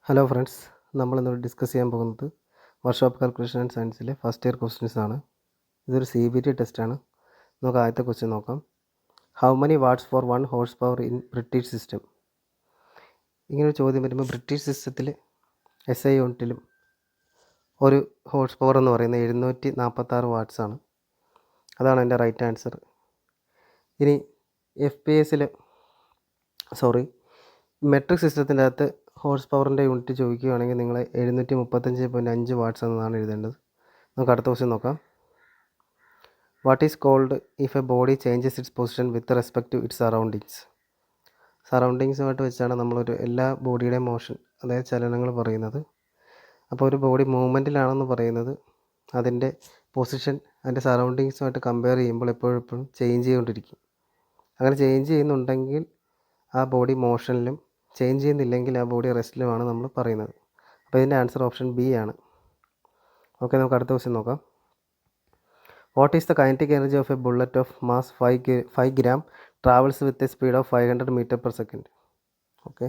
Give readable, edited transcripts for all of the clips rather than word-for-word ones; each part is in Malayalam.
ഹലോ ഫ്രണ്ട്സ്, നമ്മളിന്ന് ഡിസ്കസ് ചെയ്യാൻ പോകുന്നത് വർക്ക്ഷോപ്പ് കാൽക്കുലേഷൻ ആൻഡ് സയൻസിലെ ഫസ്റ്റ് ഇയർ ക്വസ്റ്റ്യൻസ് ആണ്. ഇതൊരു CBT ടെസ്റ്റാണ്. നമുക്ക് ആദ്യത്തെ ക്വസ്റ്റ്യൻ നോക്കാം. How many watts for 1 horse power in British system? ഇങ്ങനൊരു ചോദ്യം വരുമ്പോൾ ബ്രിട്ടീഷ് സിസ്റ്റത്തിൽ SI യൂണിറ്റിലും ഒരു ഹോഴ്സ് പവർ എന്ന് പറയുന്നത് 746 വാട്ട്സ് ആണ്. അതാണ് എൻ്റെ റൈറ്റ് ആൻസർ. ഇനി മെട്രിക് സിസ്റ്റത്തിൻ്റെ അകത്ത് ഹോഴ്സ് പവറിൻ്റെ യൂണിറ്റ് ചോദിക്കുകയാണെങ്കിൽ നിങ്ങൾ 735.5 വാട്ട്സ് എന്നതാണ് എഴുതേണ്ടത്. നമുക്ക് അടുത്ത ക്വസ്റ്റ്യൻ നോക്കാം. What is called if a body changes its position with respect to its സറൗണ്ടിങ്സുമായിട്ട് വെച്ചാണ് നമ്മളൊരു എല്ലാ ബോഡിയുടെയും മോഷൻ, അതായത് ചലനങ്ങൾ പറയുന്നത്. അപ്പോൾ ഒരു ബോഡി മൂവ്മെൻറ്റിലാണെന്ന് പറയുന്നത് അതിൻ്റെ പൊസിഷൻ അതിൻ്റെ സറൗണ്ടിങ്സുമായിട്ട് കമ്പയർ ചെയ്യുമ്പോൾ എപ്പോഴും ചേഞ്ച് ചെയ്തുകൊണ്ടിരിക്കും. അങ്ങനെ ചേഞ്ച് ചെയ്യുന്നുണ്ടെങ്കിൽ ആ ബോഡി മോഷനിലും, ചേഞ്ച് ചെയ്യുന്നില്ലെങ്കിൽ ആ ബോഡി റെസ്റ്റിലുമാണ് നമ്മൾ പറയുന്നത്. അപ്പോൾ ഇതിൻ്റെ ആൻസർ ഓപ്ഷൻ ബി ആണ്. ഓക്കെ, നമുക്ക് അടുത്ത ക്വസ്റ്റ്യൻ നോക്കാം. What is the kinetic energy of A bullet of mass 5 gram travels with a speed of 500 m/s? Okay,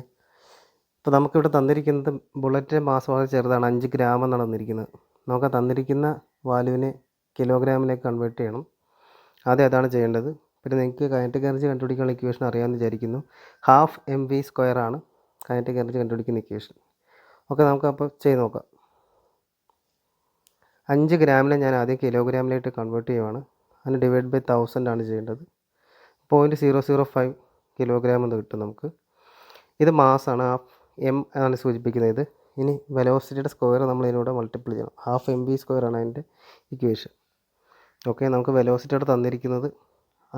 ഇപ്പോൾ നമുക്കിവിടെ തന്നിരിക്കുന്നത് ബുള്ളറ്റിൻ്റെ മാസ് വളരെ ചെറുതാണ്, 5 gram എന്നാണ് തന്നിരിക്കുന്നത്. നമുക്ക് തന്നിരിക്കുന്ന വാല്യൂവിനെ കിലോഗ്രാമിലേക്ക് കൺവേർട്ട് ചെയ്യണം. ആദ്യം അതാണ് ചെയ്യേണ്ടത്. പിന്നെ നിങ്ങൾക്ക് കൈനറ്റിക് എനർജി കണ്ടുപിടിക്കാനുള്ള ഇക്വേഷൻ അറിയാമെന്ന് വിചാരിക്കുന്നു. 12 mv² ആണ് കൈനറ്റിക് എനർജി കണ്ടുപിടിക്കുന്ന ഇക്വേഷൻ. ഓക്കെ, നമുക്ക് അപ്പോൾ ചെയ്ത് നോക്കാം. 5 ഗ്രാമിനെ ഞാൻ ആദ്യം കിലോഗ്രാമിലേക്ക് കൺവേർട്ട് ചെയ്യുവാണ്. അതിന് ഡിവൈഡ് ബൈ 1000 ആണ് ചെയ്യേണ്ടത്. 0.005 കിലോഗ്രാം എന്ന് കിട്ടും നമുക്ക്. ഇത് മാസാണ്, M ആണ് സൂചിപ്പിക്കുന്നത്. ഇനി വെലോസിറ്റിയുടെ സ്ക്വയർ നമ്മൾ ഇതിലൂടെ മൾട്ടിപ്ലൈ ചെയ്യണം. 12 mv² ആണ് അതിൻ്റെ ഇക്വേഷൻ. ഓക്കെ, നമുക്ക് വെലോസിറ്റിയോടെ തന്നിരിക്കുന്നത്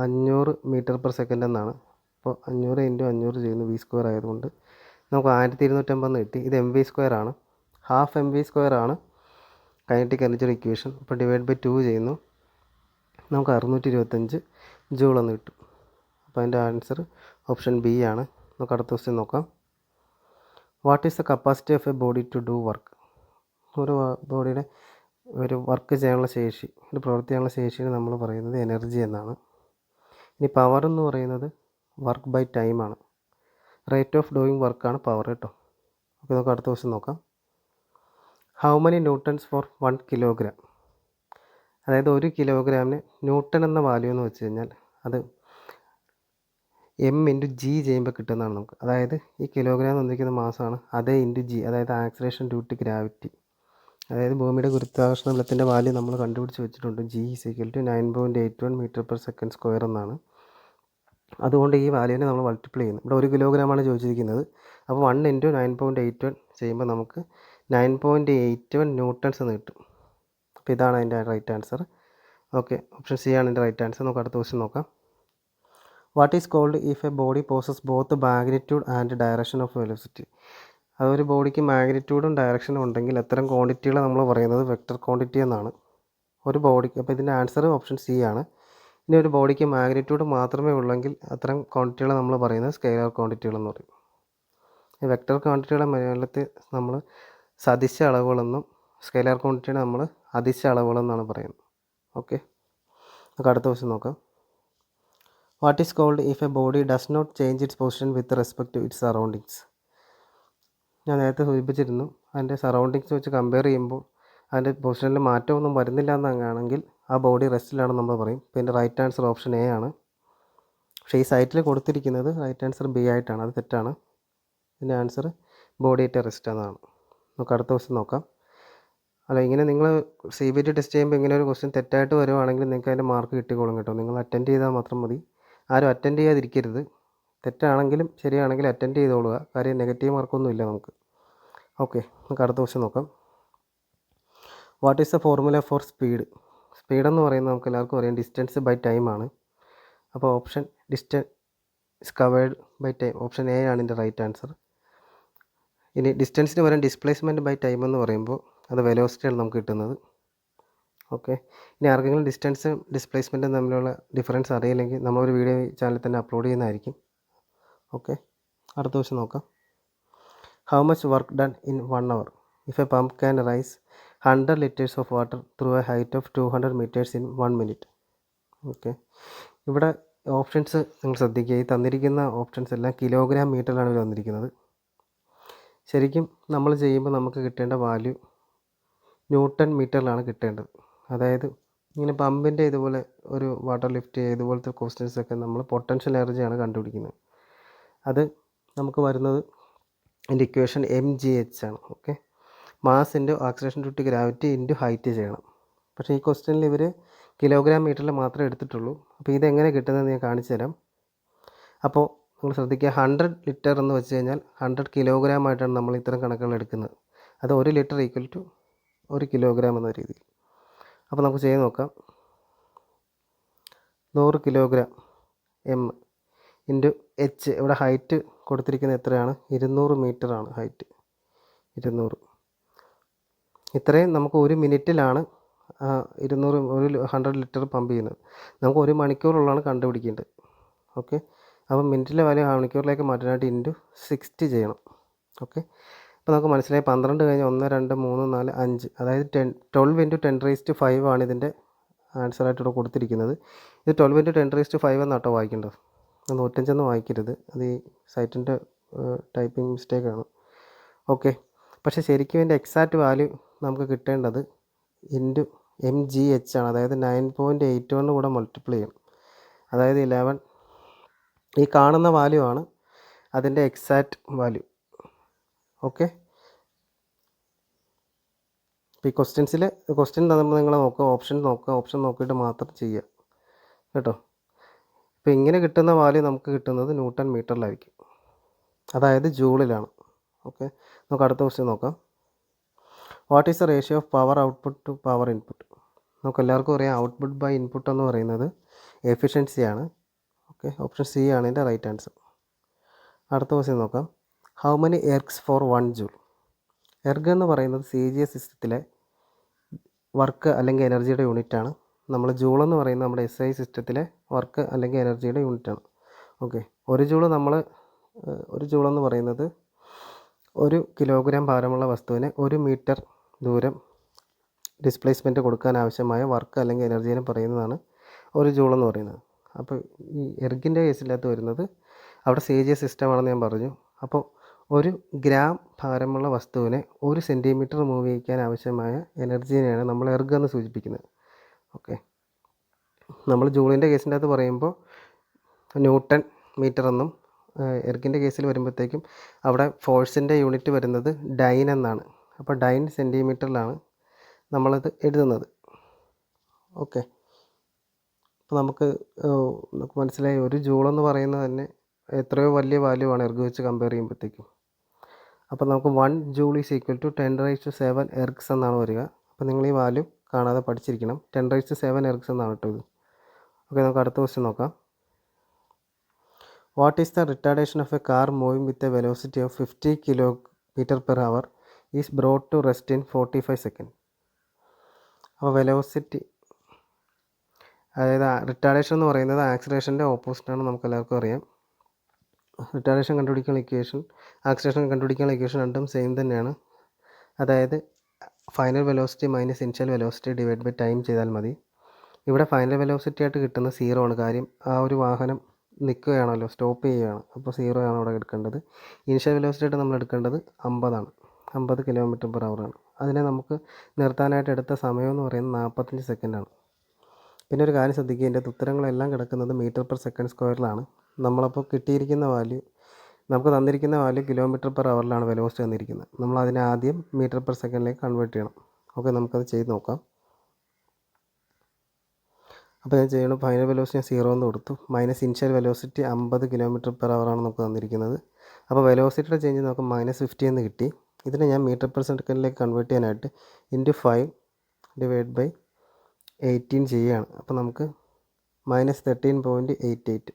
500 m/s എന്നാണ്. അപ്പോൾ 500 × 500 ചെയ്യുന്നു, v² ആയതുകൊണ്ട് നമുക്ക് 1250 കിട്ടി. ഇത് mv² ആണ്. 12 mv² ആണ് കൈനറ്റിക് എനർജിയുടെ ഇക്വേഷൻ. അപ്പോൾ ഡിവൈഡ് ബൈ 2 ചെയ്യുന്നു, നമുക്ക് 625 ജൂൾ എന്ന് കിട്ടും. അപ്പോൾ അതിൻ്റെ ആൻസർ ഓപ്ഷൻ ബി ആണ്. നമുക്ക് അടുത്ത ക്വസ്റ്റ്യൻ നോക്കാം. What is the capacity of a body to do work? ഒരു ബോഡിയുടെ ഒരു വർക്ക് ചെയ്യാനുള്ള ശേഷി, ഒരു പ്രവൃത്തി ചെയ്യാനുള്ള ശേഷിയാണ് നമ്മൾ പറയുന്നത് എനർജി എന്നാണ്. ഇനി പവർ എന്ന് പറയുന്നത് വർക്ക് ബൈ ടൈമാണ്. റേറ്റ് ഓഫ് ഡൂയിങ് വർക്കാണ് പവർ കേട്ടോ. അപ്പോൾ നമുക്ക് അടുത്ത ക്വസ്റ്റ്യൻ നോക്കാം. How many newtons for 1 kilogram? അതായത് 1 കിലോഗ്രാമിന് ന്യൂട്ടൺ എന്ന വാല്യൂ എന്ന് വെച്ച് കഴിഞ്ഞാൽ അത് m/g ചെയ്യുമ്പോൾ കിട്ടുന്നതാണ് നമുക്ക്. അതായത് ഈ കിലോഗ്രാം തന്നിരിക്കുന്ന മാസമാണ്, അതേ g, അതായത് ആക്സിലറേഷൻ ഡ്യൂ ടു ഗ്രാവിറ്റി. അതായത് ഭൂമിയുടെ ഗുരുത്വാകർഷണ ബലത്തിൻ്റെ വാല്യൂ നമ്മൾ കണ്ടുപിടിച്ച് വെച്ചിട്ടുണ്ട്. G = 9.81 m/s² എന്നാണ്. അതുകൊണ്ട് ഈ വാല്യൂവിനെ നമ്മൾ മൾട്ടിപ്ലൈ ചെയ്യുന്നു. ഇവിടെ 1 കിലോഗ്രാമാണ് ചോദിച്ചിരിക്കുന്നത്. അപ്പോൾ 1 × 9.81 ചെയ്യുമ്പോൾ നമുക്ക് 9.81 ന്യൂട്ടൺസ് എന്ന് കിട്ടും. അപ്പോൾ ഇതാണ് അതിൻ്റെ right answer. Okay, option C ആണ് എൻ്റെ റൈറ്റ് ആൻസർ. നമുക്ക് അടുത്ത ക്വസ്റ്റ്യൻ നോക്കാം. What is called if a body possesses both magnitude and direction of velocity? അതൊരു ബോഡിക്ക് മാഗ്നിറ്റ്യൂഡും ഡയറക്ഷനും ഉണ്ടെങ്കിൽ അത്തരം ക്വാണ്ടിറ്റികളെ നമ്മൾ പറയുന്നത് വെക്റ്റർ ക്വാണ്ടിറ്റി എന്നാണ്. ഒരു ബോഡിക്ക്, അപ്പോൾ ഇതിൻ്റെ ആൻസർ ഓപ്ഷൻ സി ആണ്. ഇനി ഒരു ബോഡിക്ക് മാഗ്നിറ്റ്യൂഡ് മാത്രമേ ഉള്ളെങ്കിൽ അത്തരം ക്വാണ്ടിറ്റികളെ നമ്മൾ പറയുന്നത് സ്കെയിലർ ക്വാണ്ടിറ്റികളെന്ന് പറയും. ഈ വെക്റ്റർ ക്വാണ്ടിറ്റിയുടെ മലയാളത്തിൽ നമ്മൾ സദിശ അളവുകളെന്നും സ്കെയിലർ ക്വാണ്ടിറ്റിയുടെ നമ്മൾ അതിശ അളവുകളെന്നാണ് പറയുന്നത്. ഓക്കെ, നമുക്ക് അടുത്ത ക്വസ്റ്റ്യൻ നോക്കാം. What is called if a body does not change its position with respect to its surroundings? ഞാൻ നേരത്തെ സൂചിപ്പിച്ചിരുന്നു, അതിൻ്റെ സറൗണ്ടിങ്സ് വെച്ച് കമ്പയർ ചെയ്യുമ്പോൾ അതിൻ്റെ പൊസിഷനിൽ മാറ്റമൊന്നും വരുന്നില്ല എന്നാണെങ്കിൽ ആ ബോഡി റെസ്റ്റിലാണെന്ന് നമ്മൾ പറയും. അപ്പോൾ ഇതിൻ്റെ റൈറ്റ് ആൻസർ ഓപ്ഷൻ എ ആണ്. പക്ഷേ ഈ സൈറ്റിൽ കൊടുത്തിരിക്കുന്നത് റൈറ്റ് ആൻസർ ബി ആയിട്ടാണ്, അത് തെറ്റാണ്. ഇതിൻ്റെ ആൻസർ ബോഡി അറ്റ് റെസ്റ്റ് എന്നാണ്. നമുക്ക് അടുത്ത ക്വസ്റ്റ്യൻ നോക്കാം. അല്ല, ഇങ്ങനെ നിങ്ങൾ CBT ടെസ്റ്റ് ചെയ്യുമ്പോൾ ഇങ്ങനെ ഒരു ക്വസ്റ്റ്യൻ തെറ്റായിട്ട് വരുവാണെങ്കിൽ നിങ്ങൾക്ക് അതിൻ്റെ മാർക്ക് കിട്ടിക്കോളും കേട്ടോ. നിങ്ങൾ അറ്റൻഡ് ചെയ്താൽ മാത്രം മതി. ആരും അറ്റൻഡ് ചെയ്യാതിരിക്കരുത്. തെറ്റാണെങ്കിലും ശരിയാണെങ്കിലും അറ്റൻഡ് ചെയ്തോളുക. കാര്യം നെഗറ്റീവ് മാർക്കൊന്നും ഇല്ല നമുക്ക്. ഓക്കെ, നമുക്ക് അടുത്ത ക്വസ്റ്റ്യൻ നോക്കാം. What is the formula for speed? സ്പീഡെന്ന് പറയുന്നത് നമുക്ക് എല്ലാവർക്കും അറിയാം, ഡിസ്റ്റൻസ് ബൈ ടൈം ആണ്. അപ്പോൾ option distance covered by time, option A ആണ് ഇതിൻ്റെ റൈറ്റ് ആൻസർ. ഇനി ഡിസ്റ്റൻസിന് പകരം ഡിസ്പ്ലേസ്മെൻറ്റ് ബൈ ടൈം എന്ന് പറയുമ്പോൾ അത് വെലോസിറ്റിയാണ് നമുക്ക് കിട്ടുന്നത്. ഓക്കെ, ഇനി ആർക്കെങ്കിലും ഡിസ്റ്റൻസും ഡിസ്പ്ലേസ്മെൻറ്റും തമ്മിലുള്ള ഡിഫറൻസ് അറിയില്ലെങ്കിൽ നമ്മളൊരു വീഡിയോ ചാനലിൽ തന്നെ അപ്ലോഡ് ചെയ്യുന്നതായിരിക്കും. ഓക്കെ, അടുത്ത ക്വസ്റ്റ്യൻ നോക്കാം. How much work done in 1 hour if A pump can rice 100 liters of water through A height of 200 meters in 1 minute? Okay, ഇവിടെ ഓപ്ഷൻസ് നിങ്ങൾ ശ്രദ്ധിക്കുക. ഈ തന്നിരിക്കുന്ന ഓപ്ഷൻസ് എല്ലാം കിലോഗ്രാം മീറ്ററിലാണ് ഇവർ തന്നിരിക്കുന്നത്. ശരിക്കും നമ്മൾ ചെയ്യുമ്പോൾ നമുക്ക് കിട്ടേണ്ട വാല്യൂ ന്യൂട്ടൺ മീറ്ററിലാണ് കിട്ടേണ്ടത്. അതായത് ഇങ്ങനെ പമ്പിൻ്റെ ഇതുപോലെ ഒരു വാട്ടർ ലിഫ്റ്റ് ഇതുപോലത്തെ ക്വസ്റ്റ്യൻസൊക്കെ നമ്മൾ പൊട്ടൻഷ്യൽ എനർജിയാണ് കണ്ടുപിടിക്കുന്നത്. അത് നമുക്ക് വരുന്നത് എൻ്റെ ഇക്വേഷൻ mgh ആണ്. Okay, mass into acceleration due to gravity into height ചെയ്യണം. പക്ഷേ ഈ ക്വസ്റ്റ്യനിൽ ഇവർ കിലോഗ്രാം മീറ്ററിൽ മാത്രമേ എടുത്തിട്ടുള്ളൂ. അപ്പോൾ ഇതെങ്ങനെ കിട്ടുന്നതെന്ന് ഞാൻ കാണിച്ചു തരാം. അപ്പോൾ നിങ്ങൾ ശ്രദ്ധിക്കുക, 100 ലിറ്റർ എന്ന് വെച്ച് കഴിഞ്ഞാൽ 100 കിലോഗ്രാം ആയിട്ടാണ് നമ്മൾ ഇത്തരം കണക്കുകൾ എടുക്കുന്നത്. അത് 1 ലിറ്റർ ഈക്വൽ ടു 1 കിലോഗ്രാം എന്ന രീതിയിൽ. അപ്പോൾ നമുക്ക് ചെയ്ത് നോക്കാം. 100 കിലോഗ്രാം എം ഇൻറ്റു എച്ച്. ഇവിടെ ഹൈറ്റ് കൊടുത്തിരിക്കുന്നത് എത്രയാണ്? 200 മീറ്ററാണ് ഹൈറ്റ്. 200. ഇത്രയും നമുക്ക് 1 മിനിറ്റിലാണ് 100 ലിറ്റർ പമ്പ് ചെയ്യുന്നത്. നമുക്ക് 1 മണിക്കൂറുള്ളതാണ് കണ്ടുപിടിക്കേണ്ടത്. ഓക്കെ, അപ്പം മിനിറ്റിലെ വാല്യൂ മണിക്കൂറിലേക്ക് മാറ്റാനായിട്ട് ഇൻറ്റു 60 ചെയ്യണം. ഓക്കെ, അപ്പോൾ നമുക്ക് മനസ്സിലായി 12 കഴിഞ്ഞ് 1 2 3 4 5, അതായത് 12 ഇൻറ്റു 10⁵ ആണ് ഇതിൻ്റെ ആൻസറായിട്ട് ഇവിടെ കൊടുത്തിരിക്കുന്നത്. ഇത് 12 ഇൻറ്റു 10⁵ എന്നാട്ടോ വായിക്കേണ്ടത്. 105 വായിക്കരുത്, അത് ഈ സൈറ്റിൻ്റെ ടൈപ്പിംഗ് മിസ്റ്റേക്കാണ്. ഓക്കെ, പക്ഷേ ശരിക്കും ഇതിൻ്റെ എക്സാക്റ്റ് വാല്യൂ നമുക്ക് കിട്ടേണ്ടത് ഇൻറ്റു mgh ആണ്. അതായത് 9.81 കൂടെ മൾട്ടിപ്ലൈ ചെയ്യണം. അതായത് 11. ഈ കാണുന്ന വാല്യൂ ആണ് അതിൻ്റെ എക്സാക്റ്റ് വാല്യൂ. ഓക്കെ, ഇപ്പോൾ ഈ ക്വസ്റ്റ്യൻ തന്നുമ്പോൾ നിങ്ങൾ ഓപ്ഷൻ നോക്കിയിട്ട് മാത്രം ചെയ്യുക കേട്ടോ. ഇപ്പോൾ ഇങ്ങനെ കിട്ടുന്ന വാല്യൂ നമുക്ക് കിട്ടുന്നത് ന്യൂട്ടൺ മീറ്ററിലായിരിക്കും, അതായത് ജൂളിലാണ്. ഓക്കെ, നമുക്ക് അടുത്ത ക്വസ്റ്റ്യൻ നോക്കാം. What is the ratio of power output to power input? നമുക്ക് എല്ലാവർക്കും അറിയാം, ഔട്ട്പുട്ട് ബൈ ഇൻപുട്ട് എന്ന് പറയുന്നത് എഫിഷ്യൻസിയാണ്. ഓക്കെ, ഓപ്ഷൻ സി ആണ് ഇതിൻ്റെ റൈറ്റ് ആൻസർ. അടുത്ത ക്വസ്റ്റ്യൻ നോക്കാം. How many ergs for 1 joule? Erg എന്ന് പറയുന്നത് CGS സിസ്റ്റത്തിലെ വർക്ക് അല്ലെങ്കിൽ എനർജിയുടെ യൂണിറ്റാണ്. നമ്മൾ ജൂൾ എന്ന് പറയുന്നത് നമ്മുടെ SI സിസ്റ്റത്തിലെ വർക്ക് അല്ലെങ്കിൽ എനർജിയുടെ യൂണിറ്റാണ്. ഓക്കെ, ഒരു ജൂൾ എന്ന് പറയുന്നത് 1 കിലോഗ്രാം ഭാരമുള്ള വസ്തുവിന് 1 മീറ്റർ ദൂരം ഡിസ്പ്ലേസ്മെൻറ്റ് കൊടുക്കാൻ ആവശ്യമായ വർക്ക് അല്ലെങ്കിൽ എനർജീനെ പറയുന്നതാണ് 1 ജൂൾ എന്ന് പറയുന്നത്. അപ്പോൾ ഈ എർഗിൻ്റെ കേസിനകത്ത് വരുന്നത് അവിടെ CGS സിസ്റ്റമാണെന്ന് ഞാൻ പറഞ്ഞു. അപ്പോൾ 1 ഗ്രാം ഭാരമുള്ള വസ്തുവിനെ 1 സെൻറ്റിമീറ്റർ മൂവ് ചെയ്യിക്കാൻ ആവശ്യമായ എനർജീനെയാണ് നമ്മൾ എർഗ് എന്ന് സൂചിപ്പിക്കുന്നത്. ഓക്കെ, നമ്മൾ ജൂളിൻ്റെ കേസിൻ്റെ അകത്ത് പറയുമ്പോൾ ന്യൂട്ടൺ മീറ്റർ എന്നും, എർഗിൻ്റെ കേസിൽ വരുമ്പോഴത്തേക്കും അവിടെ ഫോഴ്സിൻ്റെ യൂണിറ്റ് വരുന്നത് ഡൈൻ എന്നാണ്. അപ്പോൾ ഡൈൻ സെൻറ്റിമീറ്ററിലാണ് നമ്മളത് എഴുതുന്നത്. ഓക്കെ, അപ്പോൾ നമുക്ക് മനസ്സിലായി 1 ജൂൾ എന്ന് പറയുന്നത് തന്നെ എത്രയോ വലിയ വാല്യൂ ആണ് എർഗ് വെച്ച് കമ്പയർ ചെയ്യുമ്പോഴത്തേക്കും. അപ്പോൾ നമുക്ക് 1 ജൂൾ ഈസ് ഈക്വൽ ടു 10⁻⁷ എർഗ്സ് എന്നാണ് വരിക. അപ്പോൾ നിങ്ങൾ ഈ വാല്യൂ കാണാതെ പഠിച്ചിരിക്കണം. 10⁻⁷ എർഗ്സ് എന്നാണ് കേട്ടോ ഇത്. ഓക്കെ, നമുക്ക് അടുത്ത ക്വസ്റ്റ്യൻ നോക്കാം. What is the retardation of a car moving with a velocity of 50 km/h is brought to rest in 45 second? അപ്പോൾ വെലോസിറ്റി, അതായത് റിട്ടാർഡേഷൻ എന്ന് പറയുന്നത് ആക്സിലറേഷൻ്റെ ഓപ്പോസിറ്റാണ്, നമുക്ക് എല്ലാവർക്കും അറിയാം. റിട്ടാർഡേഷൻ കണ്ടുപിടിക്കാനുള്ള ഇക്വേഷൻ, ആക്സിലറേഷൻ കണ്ടുപിടിക്കാനുള്ള ഇക്വേഷൻ രണ്ടും സെയിം തന്നെയാണ്. അതായത് final velocity minus initial velocity divide by time ചെയ്താൽ മതി. ഇവിടെ ഫൈനൽ വെലോസിറ്റി ആയിട്ട് കിട്ടുന്ന 0 ആണ്. കാര്യം ആ ഒരു വാഹനം നിൽക്കുകയാണല്ലോ, സ്റ്റോപ്പ് ചെയ്യുകയാണ്. അപ്പോൾ 0 ആണ് അവിടെ എടുക്കേണ്ടത്. ഇനിഷ്യൽ വെലോസിറ്റി ആയിട്ട് നമ്മൾ എടുക്കേണ്ടത് 50 ആണ്. 50 km/h ആണ്. അതിനെ നമുക്ക് നിർത്താനായിട്ട് എടുത്ത സമയം എന്ന് പറയുന്നത് 45 സെക്കൻഡാണ്. പിന്നെ ഒരു കാര്യം ശ്രദ്ധിക്കുക, ഇതിൻ്റെ ഉത്തരങ്ങളെല്ലാം കിടക്കുന്നത് m/s²-ലാണ്. നമ്മളപ്പോൾ കിട്ടിയിരിക്കുന്ന വാല്യൂ, നമുക്ക് തന്നിരിക്കുന്ന വാല്യൂ km/h വെലോസിറ്റി തന്നിരിക്കുന്നത്. നമ്മൾ അതിനെ ആദ്യം m/s കൺവേർട്ട് ചെയ്യണം. ഓക്കെ, നമുക്കത് ചെയ്ത് നോക്കാം. അപ്പോൾ ഞാൻ ചെയ്യണം, ഫൈനൽ വെലോസിറ്റി ഞാൻ 0 എന്ന് കൊടുത്തു, മൈനസ് ഇനിഷ്യൽ വെലോസിറ്റി 50 km/h ആണ് നമുക്ക് തന്നിരിക്കുന്നത്. അപ്പോൾ വെലോസിറ്റിയുടെ ചേഞ്ച് നമുക്ക് -50 എന്ന് കിട്ടി. ഇതിനെ ഞാൻ m/s കൺവേർട്ട് ചെയ്യാനായിട്ട് × 5 / 18 ചെയ്യുകയാണ്. അപ്പോൾ നമുക്ക് -13.88,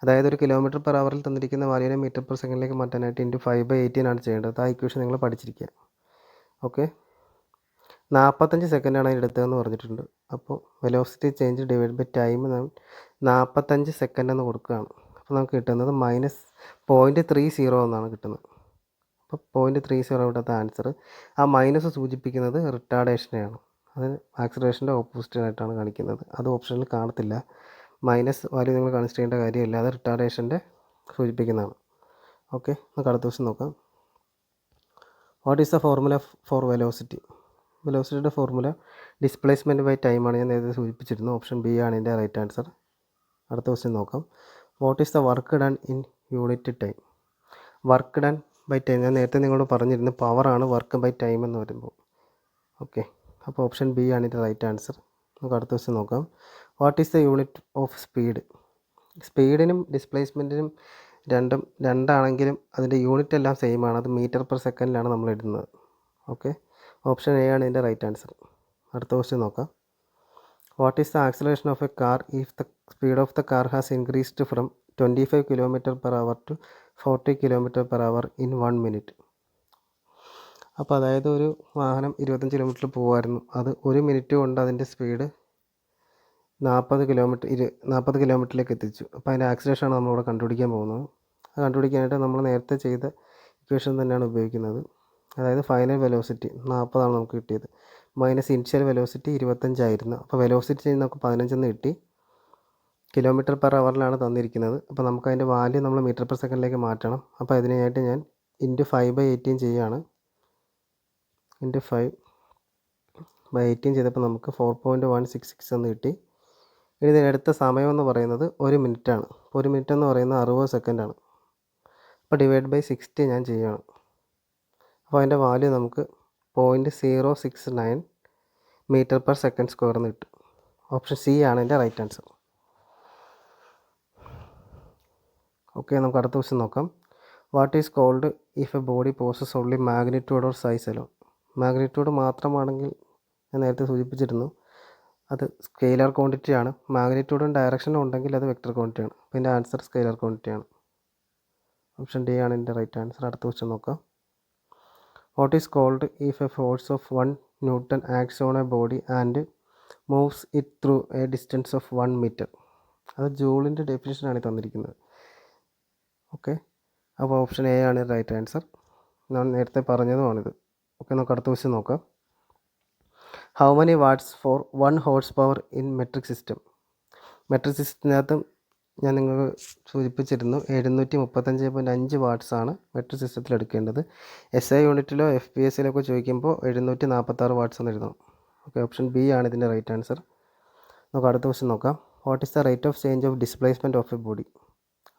അതായത് 1 km/h തന്നിരിക്കുന്ന വാല്യൂനെ m/s മാറ്റാനായിട്ട് × 5/18 ആണ് ചെയ്യേണ്ടത്. ആ ഇക്വേഷൻ നിങ്ങൾ പഠിച്ചിരിക്കുക. ഓക്കെ, 45 സെക്കൻഡാണ് അതിന് എടുത്തതെന്ന് പറഞ്ഞിട്ടുണ്ട്. അപ്പോൾ velocity change divide by time 45 second എന്ന് കൊടുക്കുകയാണ്. അപ്പോൾ നമുക്ക് കിട്ടുന്നത് -0.30 എന്നാണ് കിട്ടുന്നത്. അപ്പോൾ 0.30 ഇവിടുത്തെ ആൻസർ. ആ മൈനസ് സൂചിപ്പിക്കുന്നത് റിട്ടാർഡേഷനെയാണ്. അത് ആക്സിലറേഷൻ്റെ ഓപ്പോസിറ്റായിട്ടാണ് കാണിക്കുന്നത്. അത് ഓപ്ഷനിൽ കാണത്തില്ല. മൈനസ് വാല്യൂ നിങ്ങൾ കൺസിഡർ ചെയ്യേണ്ട കാര്യമില്ല, അത് റിട്ടാർഡേഷൻ്റെ സൂചിപ്പിക്കുന്നതാണ്. ഓക്കെ, നമുക്ക് അടുത്ത ക്വസ്റ്റ്യൻ നോക്കാം. What is the formula for velocity? വെലോസിറ്റിയുടെ ഫോർമുല ഡിസ്പ്ലേസ്മെൻറ്റ് ബൈ ടൈമാണ്. ഞാൻ നേരത്തെ സൂചിപ്പിച്ചിരുന്നു. ഓപ്ഷൻ ബി ആണ് ഇതിൻ്റെ റൈറ്റ് ആൻസർ. അടുത്ത ക്വസ്റ്റ്യൻ നോക്കാം. What is the work done in unit time? Work done by time ഞാൻ നേരത്തെ നിങ്ങളോട് പറഞ്ഞിരുന്നു, പവറാണ് വർക്ക് ബൈ ടൈം എന്ന് പറയുമ്പോൾ. ഓക്കെ, അപ്പോൾ ഓപ്ഷൻ ബി ആണ് ഇതിൻ്റെ റൈറ്റ് ആൻസർ. നമുക്ക് അടുത്ത ക്വസ്റ്റ്യൻ നോക്കാം. What is the unit of speed? സ്പീഡിനും ഡിസ്പ്ലേസ്മെൻറ്റിനും രണ്ടാണെങ്കിലും അതിൻ്റെ യൂണിറ്റ് എല്ലാം സെയിം ആണ്. അത് മീറ്റർ പെർ സെക്കൻഡിലാണ് നമ്മൾ ഇടുന്നത്. ഓക്കെ, ഓപ്ഷൻ എ ആണ് ഇതിൻ്റെ റൈറ്റ് ആൻസർ. അടുത്ത ക്വസ്റ്റ്യൻ നോക്കാം. What is the acceleration of a car if the speed of the car has increased from 25 km/h to 40 km/h in 1 minute? അപ്പോൾ അതായത് ഒരു വാഹനം 25 കിലോമീറ്ററിൽ പോകുമായിരുന്നു. അത് 1 മിനിറ്റ് കൊണ്ട് അതിൻ്റെ സ്പീഡ് 40 കിലോമീറ്ററിലേക്ക് എത്തിച്ചു. അപ്പോൾ അതിൻ്റെ ആക്സിലേഷനാണ് നമ്മളിവിടെ കണ്ടുപിടിക്കാൻ പോകുന്നത്. അത് കണ്ടുപിടിക്കാനായിട്ട് നമ്മൾ നേരത്തെ ചെയ്ത ഇക്വേഷൻ തന്നെയാണ് ഉപയോഗിക്കുന്നത്. അതായത് ഫൈനൽ വെലോസിറ്റി 40 നമുക്ക് കിട്ടിയത്, മൈനസ് ഇനിഷ്യൽ വെലോസിറ്റി 25 ആയിരുന്നു. അപ്പോൾ വെലോസിറ്റി നമുക്ക് 15 കിട്ടി. km/h തന്നിരിക്കുന്നത്. അപ്പോൾ നമുക്ക് അതിൻ്റെ വാല്യൂ നമ്മൾ മീറ്റർ പെർ സെക്കൻഡിലേക്ക് മാറ്റണം. അപ്പോൾ അതിനായിട്ട് ഞാൻ ഇൻറ്റു 5/18 ചെയ്യുകയാണ്. ഇൻറ്റു 5/18 ചെയ്തപ്പോൾ നമുക്ക് 4.166 എന്ന് കിട്ടി. ഇനി ഇതിനെടുത്ത സമയം എന്ന് പറയുന്നത് 1 മിനിറ്റാണ്. 1 മിനിറ്റ് എന്ന് പറയുന്നത് 60 സെക്കൻഡാണ്. അപ്പോൾ ഡിവൈഡ് ബൈ 60 ഞാൻ ചെയ്യുകയാണ്. അപ്പോൾ അതിൻ്റെ വാല്യൂ നമുക്ക് 0.069 മീറ്റർ പെർ സെക്കൻഡ് സ്ക്വയർ എന്ന് കിട്ടും. ഓപ്ഷൻ സി ആണ് എൻ്റെ റൈറ്റ് ആൻസർ. ഓക്കെ, നമുക്ക് അടുത്ത ക്വസ്റ്റ്യൻ നോക്കാം. What is called if a body possesses only magnitude or size alone? Magnitude മാത്രമാണെങ്കിൽ ഞാൻ നേരത്തെ സൂചിപ്പിച്ചിരുന്നു, അത് സ്കെയിലർ ക്വാണ്ടിറ്റി ആണ്. മാഗ്നിറ്റ്യൂഡും ഡയറക്ഷനും ഉണ്ടെങ്കിൽ അത് വെക്റ്റർ ക്വാണ്ടിറ്റി ആണ്. അപ്പോൾ എൻ്റെ ആൻസർ സ്കെയിലർ ക്വാണ്ടിറ്റി ആണ്. ഓപ്ഷൻ ഡി ആണ് എൻ്റെ റൈറ്റ് ആൻസർ. അടുത്ത ക്വസ്റ്റ്യൻ നോക്കാം. What is called if a force of 1 Newton acts on a body and moves it through a distance of 1 metre? അത് ജൂളിൻ്റെ ഡെഫിനിഷനാണ് തന്നിരിക്കുന്നത്. ഓക്കെ, അപ്പോൾ ഓപ്ഷൻ എ ആണ് റൈറ്റ് ആൻസർ. ഞാൻ നേരത്തെ പറഞ്ഞതുമാണിത്. ഓക്കെ, നമുക്ക് അടുത്ത ക്വസ്റ്റ്യൻ നോക്കാം. How many watts for 1 horse power in metric system? Metric സിസ്റ്റത്തിനകത്തും ഞാൻ നിങ്ങൾക്ക് സൂചിപ്പിച്ചിരുന്നു 735.5 വാട്ട്സാണ് മെട്രിക് സിസ്റ്റത്തിൽ എടുക്കേണ്ടത്. SI യൂണിറ്റിലോ FPS ഒക്കെ ചോദിക്കുമ്പോൾ 746 വാട്ട്സ് എന്ന് എഴുതണം. ഓക്കെ, ഓപ്ഷൻ ബി ആണ് ഇതിൻ്റെ റൈറ്റ് ആൻസർ. നമുക്ക് അടുത്ത ക്വസ്റ്റ്യൻ നോക്കാം. What is the rate of change of displacement of a body?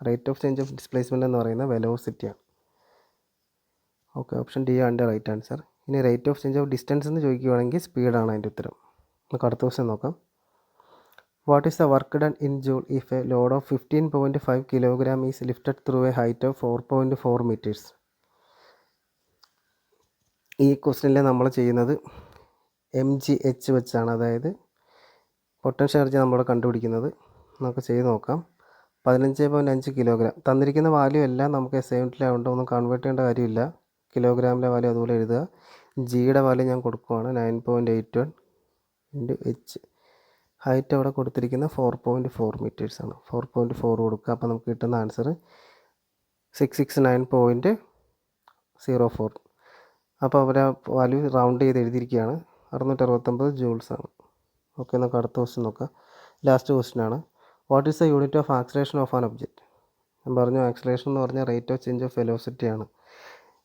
Rate of change of displacement എന്ന് പറയുന്നത് വെലോസിറ്റിയാണ്. ഓക്കെ, ഓപ്ഷൻ ഡി ആണ് എൻ്റെ റൈറ്റ് ആൻസർ. ഇനി rate of change of distance എന്ന് ചോദിക്കുകയാണെങ്കിൽ സ്പീഡാണ് അതിൻ്റെ ഉത്തരം. നമുക്ക് അടുത്ത ക്വസ്റ്റ്യൻ നോക്കാം. What is the work done in joule if A load of 15.5 kg is lifted through A height of 4.4 meters? ഈ ക്വസ്റ്റ്യനിൽ നമ്മൾ ചെയ്യുന്നത് MGH വെച്ചാണ്, അതായത് പൊട്ടൻഷ്യൽ എനർജി നമ്മൾ കണ്ടുപിടിക്കുന്നത്. നമുക്ക് ചെയ്ത് നോക്കാം. 15.5 kg തന്നിരിക്കുന്ന വാല്യൂ എല്ലാം നമുക്ക് SI യൂണിറ്റിലായതുകൊണ്ട് ഒന്നും കൺവേർട്ട് ചെയ്യേണ്ട കാര്യമില്ല. കിലോഗ്രാമിലെ വാല്യൂ അതുപോലെ എഴുതുക. ജിയുടെ വാല്യൂ ഞാൻ കൊടുക്കുവാണ് 9.81 × H. ഹൈറ്റ് അവിടെ കൊടുത്തിരിക്കുന്ന 4.4 meters ആണ്. 4.4 കൊടുക്കുക. അപ്പോൾ നമുക്ക് കിട്ടുന്ന ആൻസർ 669.04. അപ്പോൾ അവർ വാല്യൂ റൗണ്ട് ചെയ്ത് എഴുതിയിരിക്കുകയാണ്. 669 ജൂൾസ് ആണ്. ഓക്കെ, നമുക്ക് അടുത്ത ക്വസ്റ്റ്യൻ നോക്കാം. ലാസ്റ്റ് ക്വസ്റ്റ്യൻ ആണ്. What is the unit of acceleration of an object? ഞാൻ പറഞ്ഞു, ആക്സലേഷൻ എന്ന് പറഞ്ഞാൽ rate of change of velocity ആണ്.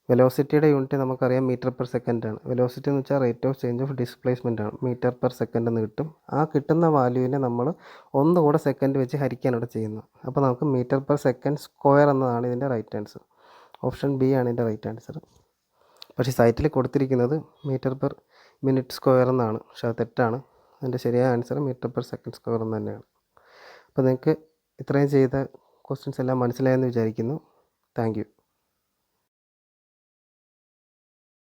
വെലോസിറ്റിയുടെ യൂണിറ്റ് നമുക്കറിയാം മീറ്റർ പെർ സെക്കൻഡ് ആണ്. വെലോസിറ്റി എന്ന് വെച്ചാൽ rate of change of displacement ആണ്. മീറ്റർ പെർ സെക്കൻഡ് എന്ന് കിട്ടും. ആ കിട്ടുന്ന വാല്യൂവിനെ നമ്മൾ ഒന്നുകൂടെ സെക്കൻഡ് വെച്ച് ഹരിക്കാനാണ് ചെയ്യുന്നത്. അപ്പോൾ നമുക്ക് മീറ്റർ പെർ സെക്കൻഡ് സ്ക്വയർ എന്നതാണ് ഇതിൻ്റെ റൈറ്റ് ആൻസർ. ഓപ്ഷൻ ബി ആണ് ഇതിൻ്റെ റൈറ്റ് ആൻസർ. പക്ഷേ സൈറ്റിൽ കൊടുത്തിരിക്കുന്നത് മീറ്റർ പെർ മിനിറ്റ് സ്ക്വയർ എന്നാണ്. പക്ഷേ അത് തെറ്റാണ്. അതിൻ്റെ ശരിയായ answer metre per second square എന്ന് തന്നെയാണ്. അപ്പോൾ നിങ്ങൾക്ക് ഇത്രയും ചെയ്ത ക്വസ്റ്റ്യൻസ് എല്ലാം മനസ്സിലായെന്ന് വിചാരിക്കുന്നു. Thank you.